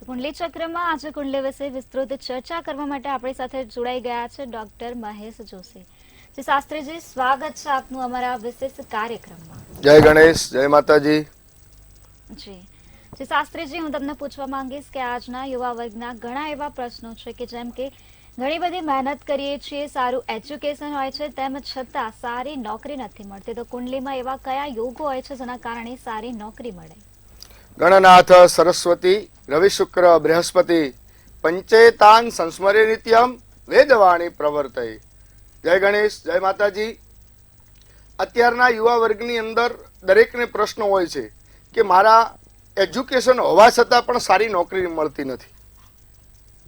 કુંડલી ચક્રમાં આજે કુંડલી વિશે વિસ્તૃત ચર્ચા કરવા માટે આપણી સાથે જોડાઈ ગયા છે ડોક્ટર મહેશ જોશી. જી શાસ્ત્રીજી, સ્વાગત છે આપનું અમારા વિશેષ કાર્યક્રમમાં. જય ગણેશ, જય માતાજી. જી જી શાસ્ત્રીજી, હું તમને પૂછવા માંગીશ કે આજના યુવા વર્ગના ઘણા એવા પ્રશ્નો છે કે જેમ કે ઘણી બધી મહેનત કરીએ છીએ, સારું એજ્યુકેશન હોય છે, તેમ છતાં સારી નોકરી નથી મળતી. તો કુંડલીમાં એવા કયા યોગો હોય છે જેના કારણે સારી નોકરી મળે? ગણનાથ સરસ્વતી રવિ શુક્ર બૃહસ્પતિ પંચેતાન સંસ્મરે નિત્યમ વેદવાણી પ્રવર્તય. જય ગણેશ, જય માતાજી. અત્યારના યુવા વર્ગની અંદર દરેકને પ્રશ્ન હોય છે કે મારા એજ્યુકેશન હોવા છતાં પણ સારી નોકરી મળતી નથી.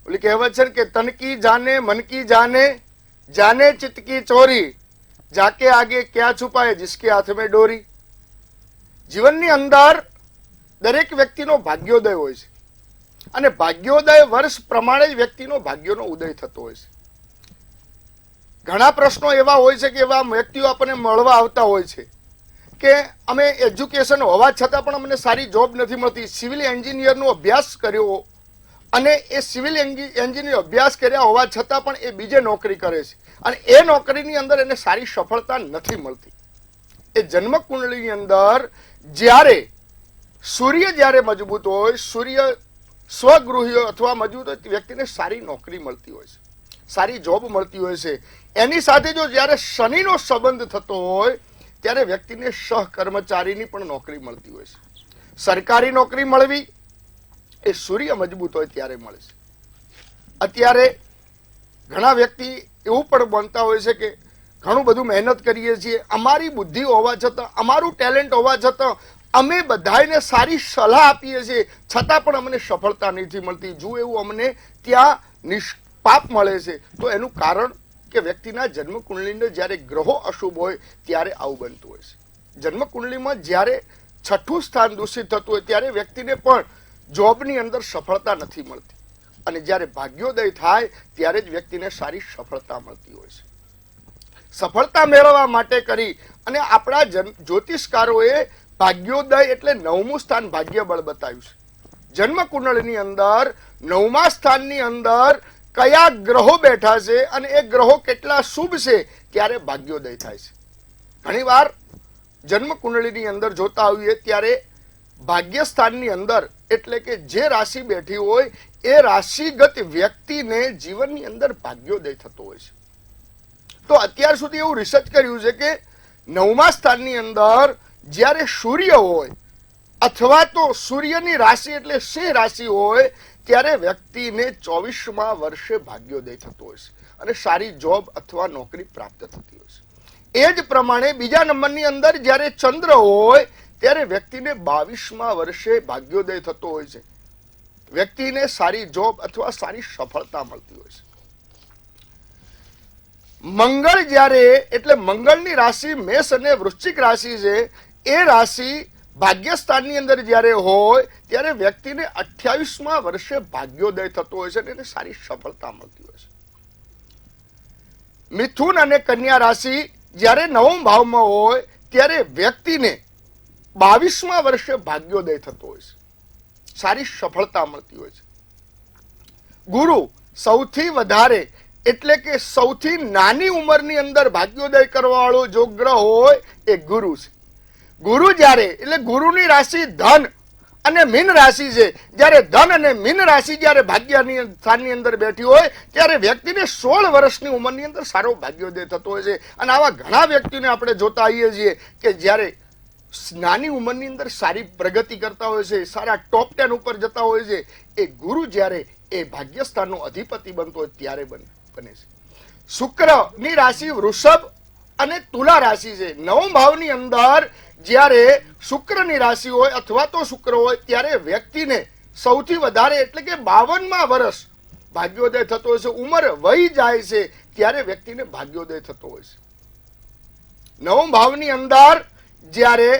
ઓલી કહેવત છે કે તન કી જાને મન કી જાને જાને ચિત્ત કી ચોરી જાકે આગે ક્યાં છુપાય જિસકે હાથ મેં ડોરી. જીવનની અંદર દરેક વ્યક્તિનો ભાગ્યોદય હોય છે અને ભાગ્યોદય વર્ષ પ્રમાણે જ વ્યક્તિનો ભાગ્યનો ઉદય થતો હોય છે. ઘણા પ્રશ્નો એવા હોય છે કે એવા વ્યક્તિઓ આપણને મળવા આવતા હોય છે કે અમે એજ્યુકેશન હોવા છતાં પણ અમને સારી જોબ નથી મળતી. સિવિલ એન્જિનિયરનો અભ્યાસ કર્યો અને એ સિવિલ એન્જિનિયર અભ્યાસ કર્યા હોવા છતાં પણ એ બીજે નોકરી કરે છે અને એ નોકરીની અંદર એને સારી સફળતા નથી મળતી. એ જન્મ કુંડળીની અંદર જ્યારે સૂર્ય જ્યારે મજબૂત હોય, સૂર્ય સ્વગૃહી અથવા મજબૂત હોય, વ્યક્તિને સારી નોકરી મળતી હોય છે, સારી જોબ મળતી હોય છે. એની સાથે જો જ્યારે શનિનો સંબંધ થતો હોય ત્યારે વ્યક્તિને સહકર્મચારીની પણ નોકરી મળતી હોય છે. સરકારી નોકરી મળવી એ સૂર્ય મજબૂત હોય ત્યારે મળે છે. અત્યારે ઘણા વ્યક્તિ એવું પણ બનતા હોય છે કે ઘણું બધું મહેનત કરીએ છીએ, અમારી બુદ્ધિ હોવા છતાં, અમારું ટેલેન્ટ હોવા છતાં અમે બધાને સારી સલાહ આપીએ છીએ છતાં પણ અમને સફળતા નથી મળતી. જો એવું અમને ત્યાં નિષ્પાપ મળે છે તો એનું કારણ કે વ્યક્તિના જન્મ કુંડલીને જ્યારે ગ્રહો અશુભ હોય ત્યારે આવું બનતું હોય છે. જન્મ કુંડલીમાં જ્યારે છઠ્ઠું સ્થાન દૂષિત થતું હોય ત્યારે વ્યક્તિને પણ જોબની અંદર સફળતા નથી મળતી અને જ્યારે ભાગ્યોદય થાય ત્યારે જ વ્યક્તિને સારી સફળતા મળતી હોય છે. સફળતા મેળવવા માટે કરી અને આપણા જ્યોતિષકારોએ ભાગ્યોદય એટલે 9મું સ્થાન ભાગ્ય બળ બતાવ્યું છે. જન્મ કુંડળની અંદર 9મા સ્થાનની અંદર કયા ગ્રહો બેઠા છે અને એ ગ્રહો કેટલા શુભ છે ત્યારે ભાગ્યોદય થાય છે. ઘણીવાર જન્મ કુંડળીની અંદર જોતા આવીએ ત્યારે ભાગ્ય સ્થાનની અંદર એટલે કે જે રાશિ બેઠી હોય એ રાશિગત વ્યક્તિને જીવનની અંદર ભાગ્યોદય થતો હોય છે. તો અત્યાર સુધી એવું રિસર્ચ કર્યું છે કે 9મા સ્થાનની અંદર જ્યારે સૂર્ય હોય અથવા તો સૂર્યની રાશિ એટલે સિંહ રાશિ હોય ત્યારે વ્યક્તિને 24મા વર્ષે ભાગ્યોદય થતો હોય છે અને સારી જોબ અથવા નોકરી પ્રાપ્ત થતી હોય છે. એ જ પ્રમાણે બીજા નંબરની અંદર જ્યારે ચંદ્ર હોય ત્યારે વ્યક્તિને 22મા વર્ષે ભાગ્યોદય થતો હોય છે. વ્યક્તિને સારી જોબ અથવા સારી સફળતા મળતી હોય છે. મંગળ જ્યારે એટલે મંગળની રાશિ મેષ અને વૃશ્ચિક રાશિ છે, એ રાશિ ભાગ્યસ્થાનની અંદર જ્યારે હોય ત્યારે વ્યક્તિને 28મા વર્ષે ભાગ્યોદય થતો હોય છે અને એને સારી સફળતા મળતી હોય છે. મિથુન અને કન્યા રાશિ જ્યારે 9મ ભાવમાં હોય ત્યારે વ્યક્તિને 22મા વર્ષે ભાગ્યોદય થતો હોય છે, સારી સફળતા મળતી હોય છે. ગુરુ સૌથી વધારે એટલે કે સૌથી નાની ઉંમરની અંદર ભાગ્યોદય કરવા વાળો જો ગ્રહ હોય એ ગુરુ છે. ગુરુ જ્યારે એટલે ગુરુની રાશિ ધન અને મીન રાશિ છે. જ્યારે ધન અને મીન રાશિ જ્યારે ભાગ્યની સ્થાનની અંદર બેઠી હોય ત્યારે વ્યક્તિને 16 વર્ષની ઉંમરની અંદર સારો ભાગ્યોદય થતો હોય છે. અને આવા ઘણા વ્યક્તિને આપણે જોતા આવીએ છીએ કે જ્યારે નાની ઉંમરની અંદર સારી પ્રગતિ કરતા હોય છે, સારા ટોપ 10 ઉપર જતા હોય છે, એ ગુરુ જ્યારે એ ભાગ્યસ્થાનનો અધિપતિ બનતો હોય ત્યારે બને છે. શુક્રની રાશિ વૃષભ અને તુલા રાશિ છે. 9મ ભાવની અંદર જ્યારે શુક્રની રાશિ હોય અથવા તો શુક્ર હોય ત્યારે વ્યક્તિને સૌથી વધારે એટલે કે 52મા વર્ષ ભાગ્યોદય થતો હોય છે. ઉંમર વહી જાય છે ત્યારે વ્યક્તિને ભાગ્યોદય થતો હોય છે. 9મ ભાવની અંદર જ્યારે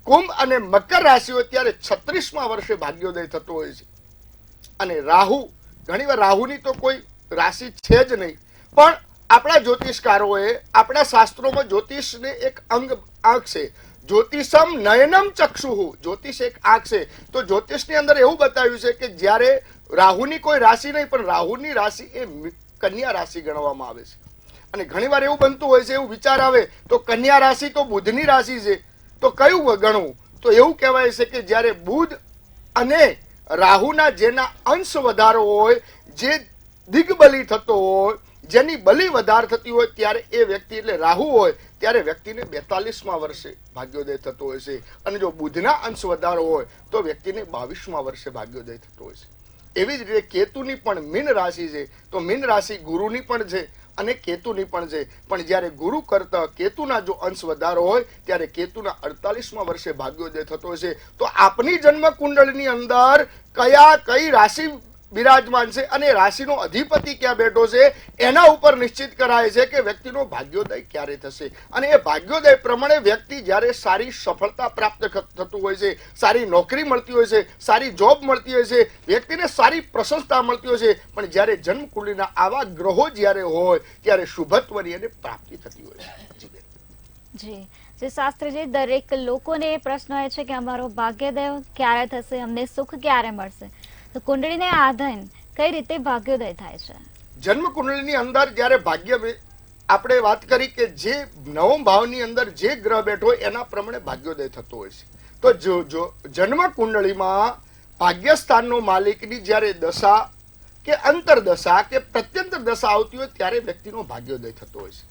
કુંભ અને મકર રાશિ હોય ત્યારે 36મા વર્ષે ભાગ્યોદય થતો હોય છે. અને રાહુ, ઘણીવાર રાહુની તો કોઈ રાશિ છે જ નહીં, પણ આપણા જ્યોતિષકારોએ આપણા શાસ્ત્રોમાં જ્યોતિષને એક અંગ છે. જ્યોતિષમ નયનમ ચક્ષુહુ, જ્યોતિષ એક આંખ છે. તો જ્યોતિષની અંદર એવું બતાવ્યું છે કે જ્યારે રાહુની કોઈ રાશિ નહીં, પણ રાહુની રાશિ એ કન્યા રાશિ ગણવામાં આવે છે. અને ઘણીવાર એવું બનતું હોય છે, એવું વિચાર આવે તો કન્યા રાશિ તો બુધની રાશિ છે, તો કયું ગણવું? તો એવું કહેવાય છે કે જ્યારે બુધ અને રાહુના જેના અંશ વધારો હોય, જે દિગ્બલી થતો હોય, જેની બલી વધાર થતી હોય, ત્યારે એ વ્યક્તિ એટલે રાહુ હોય ત્યારે વ્યક્તિને 42મા વર્ષે ભાગ્યોદય થતો હોય છે. અને જો બુધના અંશ વધારો હોય તો વ્યક્તિને 22મા વર્ષે ભાગ્યોદય થતો હોય છે. એવી જ રીતે કેતુની પણ મીન રાશિ છે, તો મીન રાશિ ગુરુની પણ છે અને કેતુની પણ છે. પણ જ્યારે ગુરુ કરતા કેતુના જો અંશ વધારો હોય ત્યારે કેતુના 48મા વર્ષે ભાગ્યોદય થતો હોય છે. તો આપની જન્મ કુંડળીની અંદર કઈ રાશિ બિરાજમાન છે અને રાશિનો અધિપતિ ક્યાં બેઠો છે એના ઉપર નિશ્ચિત કરાય છે કે વ્યક્તિનો ભાગ્યોદય ક્યારે થશે. અને એ ભાગ્યોદય પ્રમાણે વ્યક્તિ જ્યારે સારી સફળતા પ્રાપ્ત થતું હોય છે, સારી નોકરી મળતી હોય છે, સારી જોબ મળતી હોય છે, વ્યક્તિને સારી પ્રશંસા મળતી હોય છે. પણ જ્યારે જન્મકુંડળીના આવા ગ્રહો જ્યારે હોય ત્યારે શુભત્વની એને પ્રાપ્તિ થતી હોય છે. જી જે શાસ્ત્રીજી, દરેક લોકોને એ પ્રશ્ન હોય છે કે અમારો ભાગ્યોદય ક્યારે થશે, અમને સુખ ક્યારે મળશે, તો કુંડળીને આધાર કઈ રીતે ભાગ્યોદય થાય છે? જન્મ કુંડળીની અંદર જ્યારે ભાગ્ય આપણે વાત કરી કે જે નવમ ભાવની અંદર જે ગ્રહ બેઠો હોય એના પ્રમાણે ભાગ્યોદય થતો હોય છે. તો જો જન્મ કુંડળીમાં ભાગ્યસ્થાનનો માલિકની જ્યારે દશા કે અંતરદશા કે પ્રત્યંતર દશા આવતી હોય ત્યારે વ્યક્તિનો ભાગ્યોદય થતો હોય છે.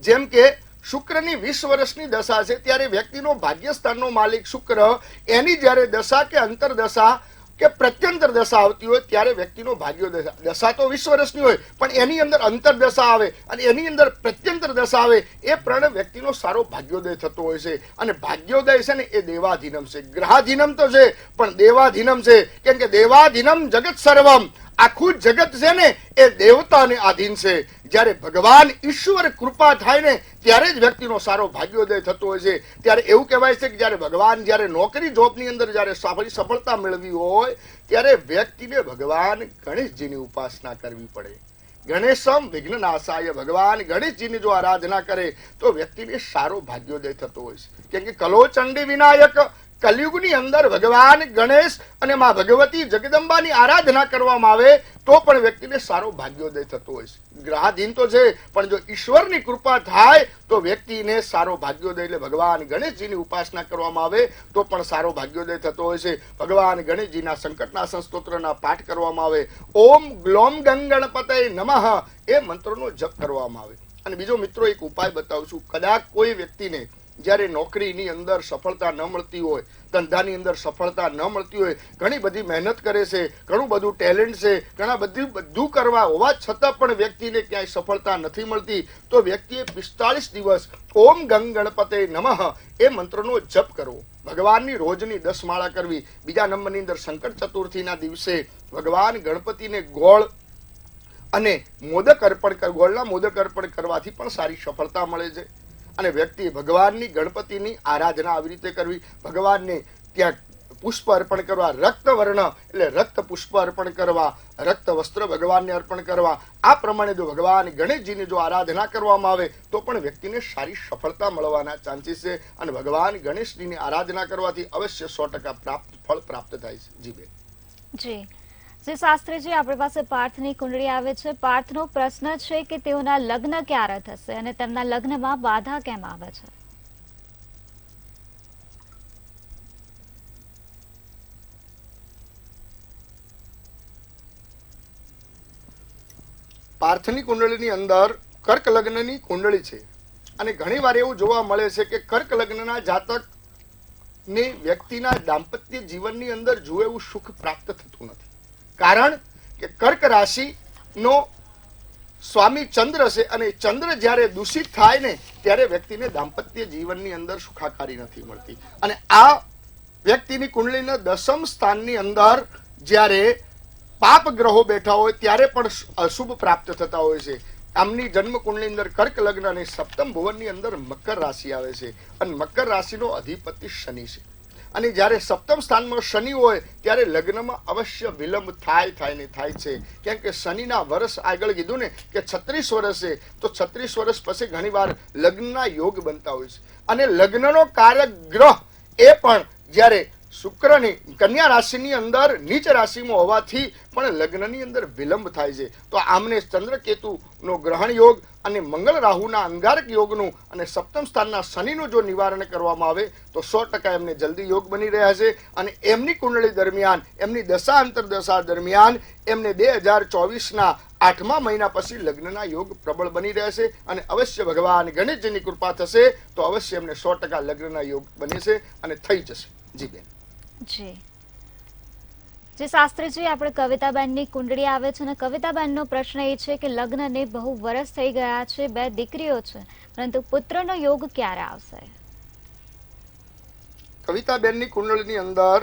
જેમ કે શુક્રની 20 વર્ષની દશા છે ત્યારે વ્યક્તિનો ભાગ્યસ્થાનનો માલિક શુક્ર, એની જ્યારે દશા કે અંતરદશા કે પ્રત્યંતર દશા આવતી હોય ત્યારે વ્યક્તિનો ભાગ્યોદય. દશા તો 20 વર્ષની હોય પણ એની અંદર અંતરદશા આવે અને એની અંદર પ્રત્યંતર દશા આવે, એ પ્રમાણે વ્યક્તિનો સારો ભાગ્યોદય થતો હોય છે. અને ભાગ્યોદય છે ને એ દેવાધીનમ છે, ગ્રહાધીનમ તો છે પણ દેવાધીનમ છે. કેમ કે દેવાધીનમ જગત સર્વમ, આખું જગત છે ને એ દેવતાને આધીન છે. જ્યારે ભગવાન ઈશ્વર કૃપા થાય ને ત્યારે જ વ્યક્તિનો સારો ભાગ્યોદય થતો હોય છે. ત્યારે એવું કહેવાય છે કે જ્યારે ભગવાન જ્યારે નોકરી જોબની અંદર જ્યારે સફળતા મેળવી હોય ત્યારે વ્યક્તિને ભગવાન ગણેશજીની ઉપાસના કરવી પડે. ગણેશમ વિઘ્નનાશાય, ભગવાન ગણેશજીની જો આરાધના કરે તો વ્યક્તિને સારો ભાગ્યોદય થતો હોય છે. કેમ કે કલો ચંડી વિનાયક, કલયુગની અંદર ભગવાન ગણેશ અને માં ભગવતી જગદંબાની આરાધના કરવામાં આવે તો પણ વ્યક્તિને સારો ભાગ્યોદય થતો હોય છે. ગ્રહાધીન તો છે પણ જો ઈશ્વરની કૃપા થાય તો વ્યક્તિને સારો ભાગ્યોદય, એટલે ભગવાન ગણેશજીની ઉપાસના કરવામાં આવે તો પણ સારો ભાગ્યોદય થતો હોય છે. ભગવાન ગણેશજીના સંકટનાશન સ્તોત્રના પાઠ કરવામાં આવે, ઓમ ગ્લોમ ગંગણપતય નમઃ એ મંત્રનો જપ કરવામાં આવે. અને બીજો મિત્રો એક ઉપાય બતાવું છું. કદાચ કોઈ વ્યક્તિને જ્યારે નોકરીની અંદર સફળતા ન મળતી હોય, ધંધાની અંદર સફળતા ન મળતી હોય, ઘણી બધી મહેનત કરે છે, ઘણું બધું ટેલેન્ટ છે, બધું કરવા હોવા છતાં પણ વ્યક્તિને ક્યાંય સફળતા નથી મળતી, તો વ્યક્તિએ 45 દિવસ ઓમ ગંગ ગણપતે નમઃ એ મંત્રનો જપ કરવો. ભગવાનની રોજની 10 માળા કરવી. બીજા નંબરની અંદર સંકટ ચતુર્થીના દિવસે ભગવાન ગણપતિને ગોળ અને મોદક અર્પણ, ગોળના મોદક અર્પણ કરવાથી પણ સારી સફળતા મળે છે. અને વ્યક્તિ ભગવાનની ગણપતિની આરાધના આવી રીતે કરવી. ભગવાનને ત્યાં પુષ્પ અર્પણ કરવા, રક્ત વર્ણ એટલે રક્ત પુષ્પ અર્પણ કરવા, રક્ત વસ્ત્ર ભગવાનને અર્પણ કરવા. આ પ્રમાણે જો ભગવાન ગણેશજીની જો આરાધના કરવામાં આવે તો પણ વ્યક્તિને સારી સફળતા મળવાના ચાન્સીસ છે. અને ભગવાન ગણેશજીની આરાધના કરવાથી અવશ્ય 100% ફળ પ્રાપ્ત થાય છે. જી બેન. જી જે શાસ્ત્રીજી, આપણી પાસે પાર્થની કુંડળી આવે છે. પાર્થનો પ્રશ્ન છે કે તેઓના લગ્ન ક્યારે થશે અને તેમના લગ્નમાં બાધા કેમ આવે છે? પાર્થની કુંડળીની અંદર કર્ક લગ્નની કુંડળી છે અને ઘણીવાર એવું જોવા મળે છે કે કર્ક લગ્નના જાતક ને વ્યક્તિના દાંપત્ય જીવનની અંદર જુએ એવું સુખ પ્રાપ્ત થતું નથી. કારણ કે કર્ક રાશિનો સ્વામી ચંદ્ર છે અને ચંદ્ર જ્યારે દૂષિત થાય ને ત્યારે વ્યક્તિને દાંપત્ય જીવનની અંદર સુખાકારી નથી મળતી. અને આ વ્યક્તિની કુંડળીના 10મ સ્થાનની અંદર જ્યારે પાપ ગ્રહો બેઠા હોય ત્યારે પણ અશુભ પ્રાપ્ત થતા હોય છે. આમની જન્મ કુંડળીની અંદર કર્ક લગ્ન અને સપ્તમ ભુવનની અંદર મકર રાશિ આવે છે અને મકર રાશિનો અધિપતિ શનિ છે. અને જ્યારે સપ્તમ સ્થાનમાં શનિ હોય ત્યારે લગ્નમાં અવશ્ય વિલંબ થાય ને થાય છે. કેમ કે શનિના વર્ષ આગળ કીધું ને કે 36 વર્ષ છે, તો 36 વર્ષ પછી ઘણીવાર લગ્નના યોગ બનતા હોય છે. અને લગ્નનો કારક ગ્રહ એ પણ જ્યારે શુક્રની કન્યા રાશિની અંદર નીચ રાશિમાં હોવાથી પણ લગ્નની અંદર વિલંબ થાય છે. તો આમને ચંદ્રકેતુનો ગ્રહણ યોગ અને મંગળ રાહુના અંગારક યોગનું અને સપ્તમ સ્થાનના શનિનું જો નિવારણ કરવામાં આવે તો 100% એમને જલ્દી યોગ બની રહ્યા છે. અને એમની કુંડળી દરમિયાન એમની દશા અંતરદશા દરમિયાન એમને 2024ના 8મા મહિના પછી લગ્નના યોગ પ્રબળ બની રહેશે. અને અવશ્ય ભગવાન ગણેશજીની કૃપા થશે તો અવશ્ય એમને 100% લગ્નના યોગ બને છે અને થઈ જશે. જી બેન. જી જે શાસ્ત્રીજી આપણે કવિતાબેનની કુંડળી આવે છે અને કવિતાબેનનો પ્રશ્ન એ છે કે લગ્નને બહુ વર્ષ થઈ ગયા છે, 2 દીકરીઓ છે, પરંતુ પુત્રનો યોગ ક્યારે આવશે? કવિતાબેનની કુંડળીની અંદર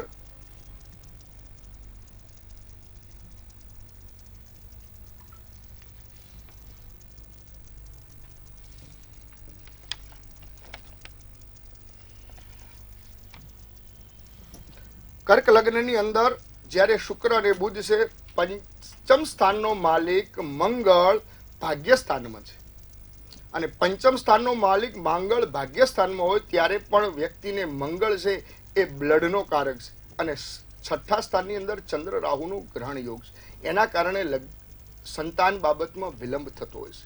કર્ક લગ્નની અંદર જ્યારે શુક્ર અને બુધ છે, પંચમ સ્થાનનો માલિક મંગળ ભાગ્યસ્થાનમાં છે. અને પંચમ સ્થાનનો માલિક મંગળ ભાગ્યસ્થાનમાં હોય ત્યારે પણ વ્યક્તિને મંગળ છે એ બ્લડનો કારક છે. અને 6થા સ્થાનની અંદર ચંદ્ર રાહુનું ગ્રહણ યોગ છે. એના કારણે સંતાન બાબતમાં વિલંબ થતો હોય છે.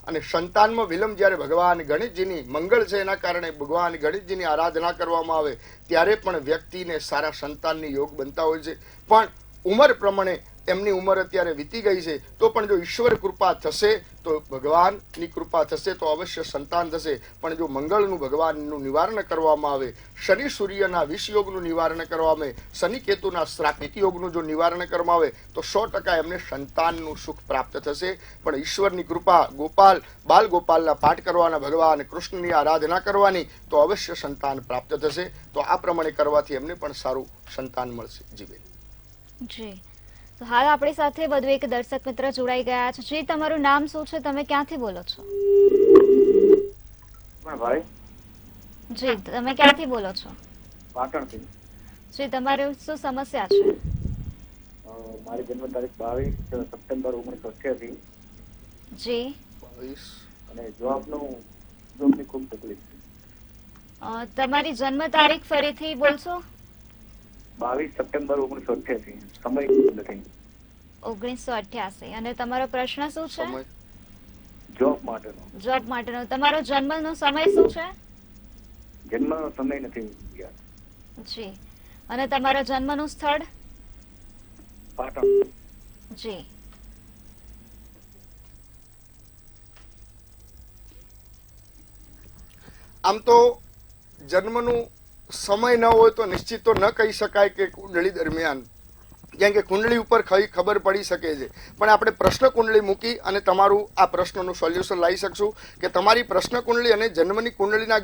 અને સંતાનમાં વિલંબ જ્યારે ભગવાન ગણેશજીની મંગળ છે એના કારણે ભગવાન ગણેશજીની આરાધના કરવામાં આવે ત્યારે પણ વ્યક્તિને સારા સંતાનની યોગ બનતા હોય છે. પણ ઉંમર પ્રમાણે એમની ઉંમર અત્યારે વીતી ગઈ છે તો પણ જો ઈશ્વર કૃપા થશે તો ભગવાનની કૃપા થશે તો અવશ્ય સંતાન થશે. પણ જો મંગળનું ભગવાનનું નિવારણ કરવામાં આવે, શનિ સૂર્યના વિષ યોગનું નિવારણ કરવામાં આવે, શનિ કેતુના શ્રાપિત યોગનું જો નિવારણ કરવામાં આવે તો 100% એમને સંતાનનું સુખ પ્રાપ્ત થશે. પણ ઈશ્વરની કૃપા, ગોપાલ બાલ ગોપાલના પાઠ કરવાના, ભગવાન કૃષ્ણની આરાધના કરવાની તો અવશ્ય સંતાન પ્રાપ્ત થશે. તો આ પ્રમાણે કરવાથી એમને પણ સારું સંતાન મળશે. જી બેન. જી તો હાલ આપણી સાથે વધુ એક દર્શક મિત્ર જોડાઈ ગયા છે. જી તમારું નામ શું છે, તમે ક્યાંથી બોલો છો? ભાઈ જી તમે ક્યાંથી બોલો છો? પાટણથી. જી તમારી શું સમસ્યા છે? મારી જન્મ તારીખ 22 સપ્ટેમ્બર 1988. જી અને જોબની ખૂબ તકલીફ છે. તમારી જન્મ તારીખ ફરીથી બોલશો? 22 સપ્ટેમ્બર 1988. સમય નથી. 1988. અને તમારો પ્રશ્ન શું છે? જોબ માટેનો. જોબ માટેનો. તમારો જન્મનો સમય શું છે? જન્મનો સમય નથી યાદ. જી અને તમારા જન્મનું સ્થળ? પાટણ. જી આમ તો જન્મનું સમય ન હોય તો નિશ્ચિત તો ન કહી શકાય કે કુંડળી દરમિયાન, કેમ કે કુંડળી ઉપર ખબર પડી શકે છે. પણ આપણે પ્રશ્ન કુંડળી મૂકી અને તમારું આ પ્રશ્નનું સોલ્યુશન લાવી શકશું કે તમારી પ્રશ્ન કુંડળી અને જન્મની કુંડળીના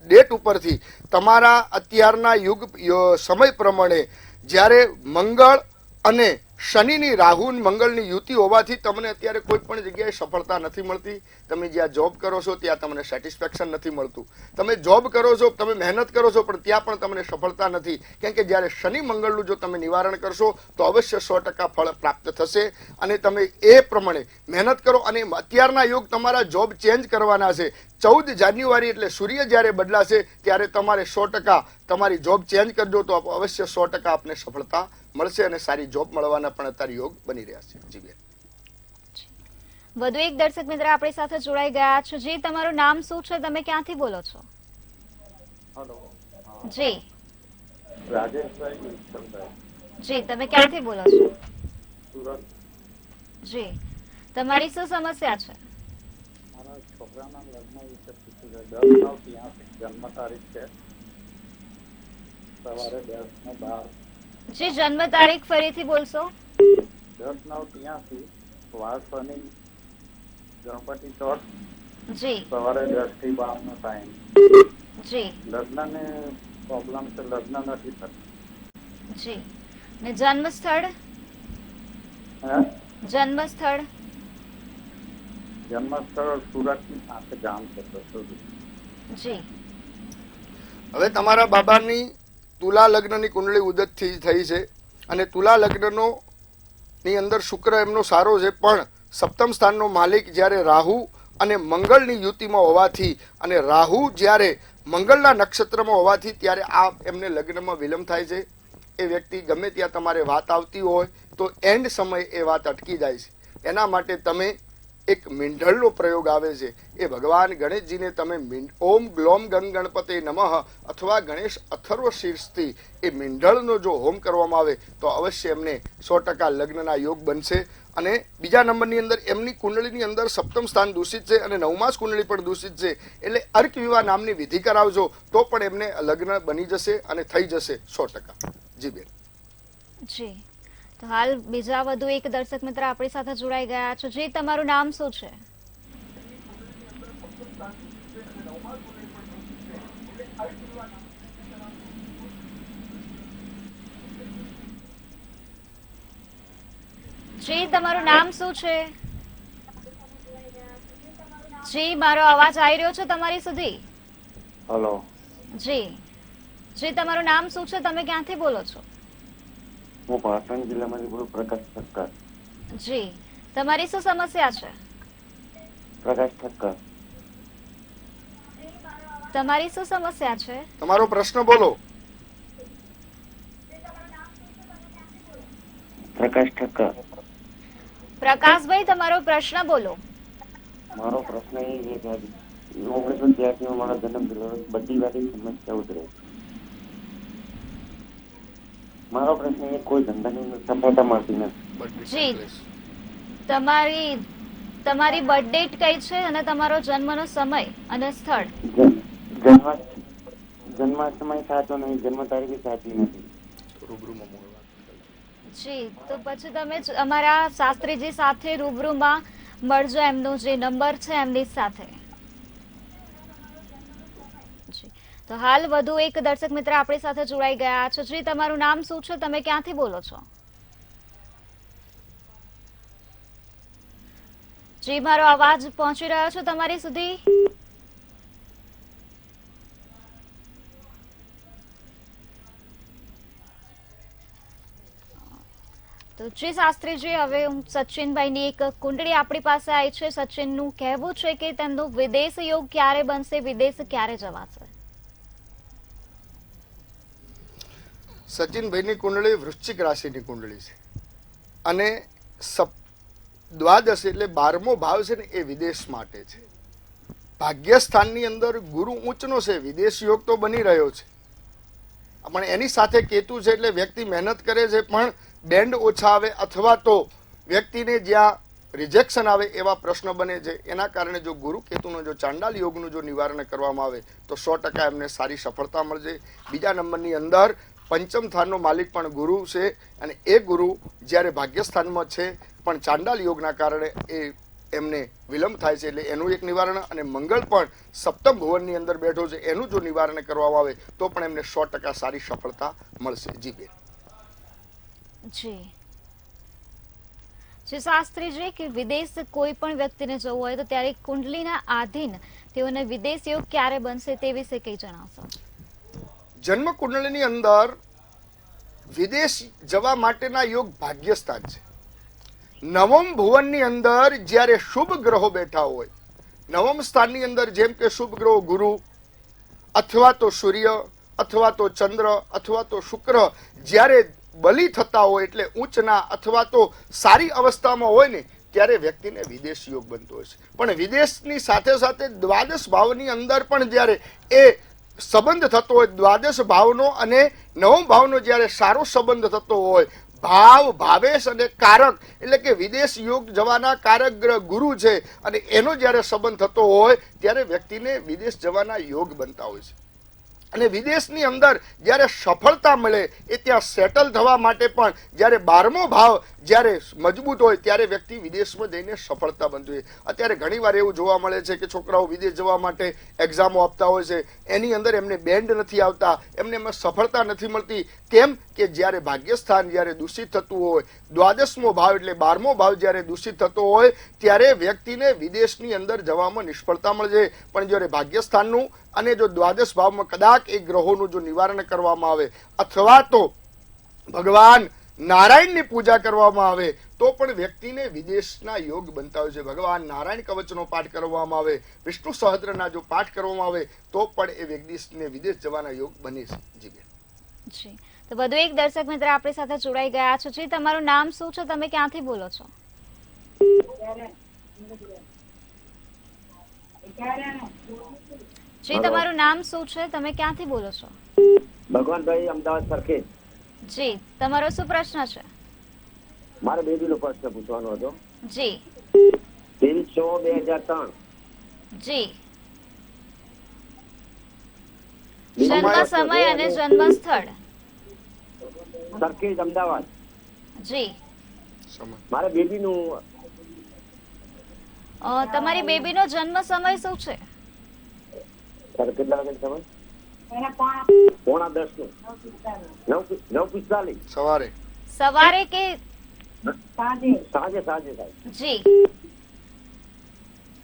ડેટ ઉપરથી તમારા અત્યારના સમય પ્રમાણે જ્યારે મંગળ અને શનિની રાહુ મંગળની યુતિ હોવાથી તમને અત્યારે કોઈ પણ જગ્યાએ સફળતા નથી મળતી. તમે જ્યાં જોબ કરો છો ત્યાં તમને સેટિસ્ફેક્શન નથી મળતું. તમે જોબ કરો છો, તમે મહેનત કરો છો, પણ ત્યાં પણ તમને સફળતા નથી. કેમ કે જ્યારે શનિ મંગળનું જો તમે નિવારણ કરશો તો અવશ્ય 100% ફળ પ્રાપ્ત થશે. અને તમે એ પ્રમાણે મહેનત કરો. અને અત્યારના યુગ તમારા જોબ ચેન્જ કરવાના છે. 14 જાન્યુઆરી એટલે સૂર્ય જ્યારે બદલાશે ત્યારે તમારે 100% તમારી જોબ ચેન્જ કરજો તો અવશ્ય 100% આપને સફળતા મળશે અને સારી જોબ મળવાના પણ અત્યારે યોગ બની રહ્યા છે. જી બેન. વધુ એક દર્શક મિત્ર આપણી સાથે જોડાઈ ગયા છે. જી તમારું નામ શું છે, તમે ક્યાંથી બોલો છો? હેલો. જી રાજેશભાઈ. જી તમે ક્યાંથી બોલો છો? સુરત. જી તમારી શું સમસ્યા છે? મારા છોકરાના લગ્ન વિશે પૂછ્યું છે. 10/9/83 જન્મ તારીખ છે. સવારે 10:12. જી જન્મ તારીખ ફરીથી બોલશો? 10/9/83 વાર શનિ ગણપતિ ચોથ. જી સવારે 10:12 નો ટાઈમ. જી લગ્નને પ્રોબ્લેમ છે, લગ્ન નથી થતું. જી ને જન્મ સ્થળ? જન્મ સ્થળ? જન્મસ્થળ સુરતની સાથે ગામ છે. જી હવે તમારા બાબાની તુલા લગ્નની કુંડળી ઉદયથી થઈ છે અને તુલા લગ્નનો ની અંદર શુક્ર એમનો સારો છે, પણ સપ્તમ સ્થાનનો માલિક જ્યારે રાહુ અને મંગળની યુતિમાં હોવાથી અને રાહુ જ્યારે મંગળના નક્ષત્રમાં હોવાથી ત્યારે આ એમને લગ્નમાં વિલંબ થાય છે. એ વ્યક્તિ ગમે ત્યાં તમારે વાત આવતી હોય તો એન્ડ સમયે એ વાત અટકી જાય છે. એના માટે તમે એક મીંઢળનો પ્રયોગ આવે છે, એ ભગવાન ગણેશજીને તમે ઓમ ગ્લોમ ગંગ ગણપતે નમઃ અથવા ગણેશ અથર્વ શીર્ષથી એ મીંઢળનો જો હોમ કરવામાં આવે તો અવશ્ય એમને 100% લગ્નના યોગ બનશે. અને બીજા નંબરની અંદર એમની કુંડળીની અંદર સપ્તમ સ્થાન દૂષિત છે અને નવમાસ કુંડળી પણ દૂષિત છે, એટલે અર્ક વિવાહ નામની વિધિ કરાવજો તો પણ એમને લગ્ન બની જશે અને થઈ જશે 100%. જી બેન. જી, તો હાલ બીજા વધુ એક દર્શક મિત્ર આપણી સાથે જોડાઈ ગયા છે. જી, તમારું નામ શું છે? જી, તમારું નામ શું છે? જી, મારો અવાજ આવી રહ્યો છે તમારી સુધી? હલો. જી જી, તમારું નામ શું છે? તમે ક્યાંથી બોલો છો? હું પાટણ જિલ્લામાંથી બોલું, પ્રકાશ ઠક્કર. જી, તમારી શું સમસ્યા છે? પ્રકાશ ઠક્કર. તમારી શું સમસ્યા છે? તમારો પ્રશ્ન બોલો. પ્રકાશ ઠક્કર. પ્રકાશભાઈ, તમારો પ્રશ્ન બોલો. મારો પ્રશ્ન એ છે કે 1983 મારો જન્મ થયો, બધી વાતે સમસ્યા ઉતરે. મારો પ્રશ્ન એ કોઈ ધંધાની સફળતા મળતી નથી. જી, તમારી બર્થ ડેટ કઈ છે અને તમારો જન્મનો સમય અને સ્થળ? જન્મ સમય સાચો નહીં, જન્મ તારીખ સાચી નથી. જી, તો પછી તમે અમારા શાસ્ત્રીજી સાથે રૂબરૂમાં મળજો, એમનો જે નંબર છે એમની સાથે. જી, તો હાલ વધુ એક દર્શક મિત્ર આપણી સાથે જોડાઈ ગયા છે. જી, તમારું નામ શું છે? તમે ક્યાંથી બોલો છો? જી, મારો અવાજ પહોંચી રહ્યો છે તમારી સુધી? તો જી શાસ્ત્રીજી, હવે હું સચિનભાઈની એક કુંડળી આપણી પાસે આવી છે. સચિનનું કહેવું છે કે તેમનો વિદેશ યોગ ક્યારે બનશે, વિદેશ ક્યારે જવાશે? સચિનભાઈની કુંડળી વૃશ્ચિક રાશિની કુંડળી છે અને દ્વાદશ એટલે 12મો ભાવ છે ને એ વિદેશ માટે છે. ભાગ્યસ્થાનની અંદર ગુરુ ઉચ્ચનો છે, વિદેશ યોગ તો બની રહ્યો છે, પણ એની સાથે કેતુ છે એટલે વ્યક્તિ મહેનત કરે છે પણ બેન્ડ ઓછા આવે અથવા તો વ્યક્તિને જ્યાં રિજેક્શન આવે એવા પ્રશ્નો બને છે. એના કારણે જો ગુરુ કેતુનો જો ચાંડાલ યોગનું જો નિવારણ કરવામાં આવે તો 100% એમને સારી સફળતા મળશે. બીજા નંબરની અંદર પંચમ સ્થાનનો માલિક પણ ગુરુ છે અને એ ગુરુ જ્યારે ભાગ્યસ્થાનમાં છે પણ ચાંડાલ યોગના કારણે એ એમને વિલંબ થાય છે, એટલે એનું એક નિવારણ. અને મંગળ પણ સપ્તમ ભુવનની અંદર બેઠો છે, એનું જો નિવારણ કરવામાં આવે તો પણ એમને 100% સારી સફળતા મળશે. જી બેન. જી જી શાસ્ત્રીજી, કે વિદેશ કોઈ પણ વ્યક્તિને જવું હોય તો ત્યારે કુંડલીના આધીન તેઓને વિદેશ યોગ ક્યારે બનશે તે વિશે કંઈ જણાવશો? જન્મ કુંડળીની અંદર વિદેશ જવા માટેના યોગ ભાગ્યસ્થાન છે. નવમ ભુવનની અંદર જ્યારે શુભ ગ્રહો બેઠા હોય, નવમ સ્થાનની અંદર જેમ કે શુભ ગ્રહો ગુરુ અથવા તો સૂર્ય અથવા તો ચંદ્ર અથવા તો શુક્ર જ્યારે બલી થતા હોય એટલે ઉચ્ચના અથવા તો સારી અવસ્થામાં હોય ને ત્યારે વ્યક્તિને વિદેશ યોગ બનતો હોય છે. પણ વિદેશની સાથે સાથે દ્વાદશ ભાવની અંદર પણ જ્યારે એ સંબંધ થતો હોય, દ્વાદશ ભાવનો અને નવમ ભાવનો જ્યારે સારો સંબંધ થતો હોય, ભાવ ભાવેશ અને કારક એટલે કે વિદેશ યોગ જવાના કારક ગ્રહ ગુરુ છે અને એનો જ્યારે સંબંધ થતો હોય ત્યારે વ્યક્તિને વિદેશ જવાના યોગ બનતા હોય છે. અને વિદેશની અંદર જ્યારે સફળતા મળે એ ત્યાં સેટલ થવા માટે પણ જ્યારે 12મો ભાવ જ્યારે મજબૂત હોય ત્યારે વ્યક્તિ વિદેશમાં જઈને સફળતા બનતી હોય. અત્યારે ઘણીવાર એવું જોવા મળે છે કે છોકરાઓ વિદેશ જવા માટે એક્ઝામો આપતા હોય છે, એની અંદર એમને બેન્ડ નથી આવતા, એમને એમાં સફળતા નથી મળતી. કેમ કે જ્યારે ભાગ્યસ્થાન જ્યારે દૂષિત થતું હોય, દ્વાદશમો ભાવ એટલે 12મો ભાવ જ્યારે દૂષિત થતો હોય ત્યારે વ્યક્તિને વિદેશની અંદર જવામાં નિષ્ફળતા મળે છે. પણ જ્યારે ભાગ્યસ્થાનનું અને જો દ્વાદશ ભાવમાં કદાચ એ ગ્રહોનું જો નિવારણ કરવામાં આવે અથવા તો ભગવાન નારાયણની પૂજા કરવામાં આવે તો પણ વ્યક્તિને વિદેશના યોગ બનતા હોય છે. ભગવાન નારાયણ કવચનો પાઠ કરવામાં આવે, વિષ્ણુ સહસ્ત્રના જો પાઠ કરવામાં આવે તો પણ એ વ્યક્તિને વિદેશ જવાના યોગ બની છે. જી બેન. જી, તો વધુ એક દર્શક મિત્ર આપણી સાથે જોડાઈ ગયા છે. જી, તમારું નામ શું છે, તમે ક્યાંથી બોલો છો? જી, તમારું નામ શું છે, તમે ક્યાંથી બોલો છો? ભગવાનભાઈ, અમદાવાદ સરખેજ. જી, તમારો શું પ્રશ્ન છે? મારે બેબીનો પ્રશ્ન પૂછવાનો હતો. જી 23/6/2003. જી, જન્મ સમય અને જન્મ સ્થળ? સરખેજ, અમદાવાદ. જી, મારે બેબીનું તમારી બેબીનો જન્મ સમય શું છે? સર કેટલા વાગે સમય? 9:45 9:45 સવારે સવારે કે સાંજે સાહેબ. જી,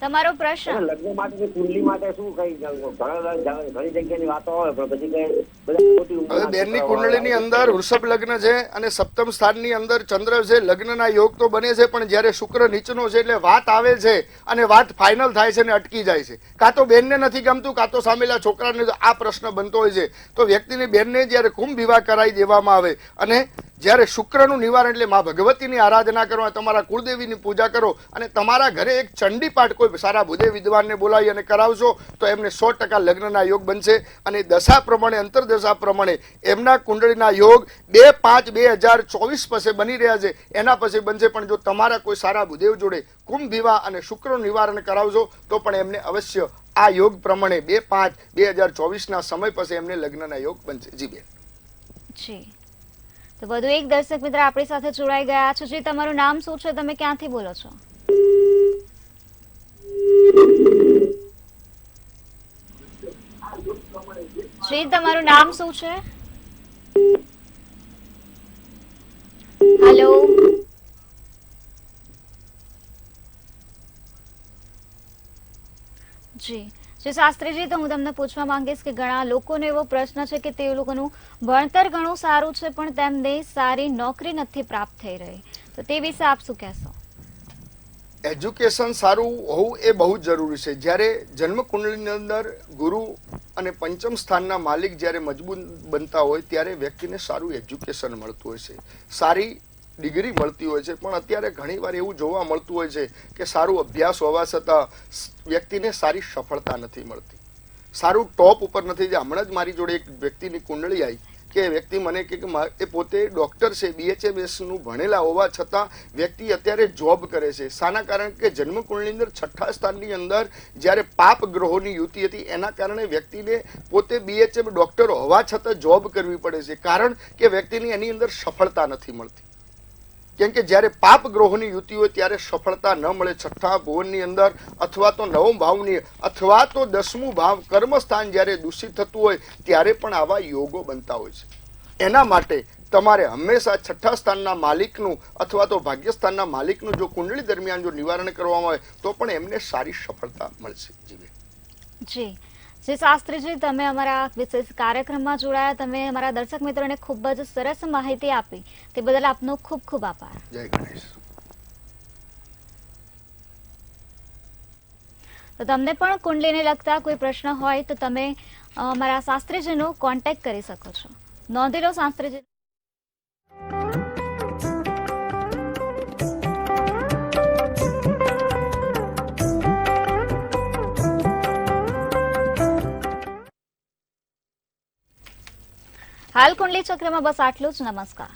તમારો પ્રશ્ન? લગ્ન માટે કુંડલી માટે શું કઈ ઘણી જગ્યાની વાતો હોય પણ પછી કઈ બધા હવે બેનની કુંડળીની અંદર વૃષભ લગ્ન છે અને સપ્તમ સ્થાનની અંદર ચંદ્ર છે, લગ્નના યોગ તો બને છે પણ જ્યારે શુક્ર નીચનો છે એટલે વાત આવે છે અને વાત ફાઇનલ થાય છે ને અટકી જાય છે. કાં તો બેનને નથી ગમતું, કાં તો સામેલા છોકરાને આ પ્રશ્ન બનતો હોય છે. તો વ્યક્તિની બેનને જ્યારે કુંભ વિવાહ કરાવી દેવામાં આવે અને જ્યારે શુક્રનું નિવારણ એટલે મા ભગવતીની આરાધના કરો, તમારા કુળદેવીની પૂજા કરો અને તમારા ઘરે એક ચંડી પાઠ કોઈ સારા ભૂદેવ વિદ્વાનને બોલાવી અને કરાવશો તો એમને 100% લગ્નના યોગ બનશે. અને દશા પ્રમાણે અંતરદશા પ્રમાણે એમના કુંડળીના યોગ 2/5/2024 પછી બની રહ્યા છે, એના પછી બનશે. પણ જો તમારા કોઈ સારા ભૂદેવ જોડે કુંભ વિવાહ અને શુક્રનું નિવારણ કરાવશો તો પણ એમને અવશ્ય આ યોગ પ્રમાણે 2/5/2024 સમય પછી એમને લગ્નના યોગ બનશે. જી બેન. જી, તો વધુ એક દર્શક મિત્ર આપણી સાથે જોડાઈ ગયા છે. જી, તમારું નામ શું છે, તમે ક્યાંથી બોલો છો? જી, તમારું નામ શું છે? હેલો, જી શાસ્ત્રીજી, તો હું તમને પૂછવા માંગીશ કે ઘણા લોકોનો એવો પ્રશ્ન છે કે તે લોકોનું ભણતર ઘણું સારું છે પણ તેમને સારી નોકરી નથી પ્રાપ્ત થઈ રહી, તો તે વિશે આપ શું કહેશો? એજ્યુકેશન સારું હોવું એ બહુ જ જરૂરી છે. જ્યારે જન્મ કુંડળીની અંદર ગુરુ અને પંચમ સ્થાનના માલિક જ્યારે મજબૂત બનતા હોય ત્યારે વ્યક્તિને સારું એજ્યુકેશન મળતું હોય છે, સારી ડિગ્રી મળતી હોય છે. પણ અત્યારે ઘણીવાર એવું જોવા મળતું હોય છે કે સારું અભ્યાસ હોવા છતાં વ્યક્તિને સારી સફળતા નથી મળતી, સારું ટોપ ઉપર નથી. હમણાં જ મારી જોડે એક વ્યક્તિની કુંડળી આવી કે વ્યક્તિ મને કે એ પોતે ડોક્ટર છે, BHMS નું ભણેલા હોવા છતાં વ્યક્તિ અત્યારે જોબ કરે છે. શાના કારણ કે જન્મ કુંડળીની અંદર 6ઠા સ્થાનની અંદર જ્યારે પાપ ગ્રહોની યુતિ હતી એના કારણે વ્યક્તિને પોતે BHM ડોક્ટર હોવા છતાં જોબ કરવી પડે છે. કારણ કે વ્યક્તિની એની અંદર સફળતા નથી મળતી. કેમ કે જ્યારે પાપ ગ્રહોની યુતિ હોય ત્યારે સફળતા ન મળે. 6ઠા ભુવનની અંદર અથવા તો 9મ ભાવની અથવા તો 10મું ભાવ કર્મસ્થાન જ્યારે દૂષિત થતું હોય ત્યારે પણ આવા યોગો બનતા હોય છે. એના માટે તમારે હંમેશા 6ઠા સ્થાનના માલિકનું અથવા તો ભાગ્યસ્થાનના માલિકનું જો કુંડળી દરમિયાન જો નિવારણ કરવામાં આવે તો પણ એમને સારી સફળતા મળશે. જી જી શાસ્ત્રીજી, તમે અમારા વિશેષ કાર્યક્રમમાં જોડાયા, તમે અમારા દર્શક મિત્રોને ખૂબ જ સરસ માહિતી આપી, તે બદલ આપનો ખૂબ ખૂબ આભાર. જય ગણેશ. તો તમને પણ કુંડલીને લગતા કોઈ પ્રશ્ન હોય તો તમે અમારા શાસ્ત્રીજીનો કોન્ટેક્ટ કરી શકો છો. નોંધી લો શાસ્ત્રીજી. હાલ કુંડલી ચક્રમાં બસ આટલું જ. નમસ્કાર.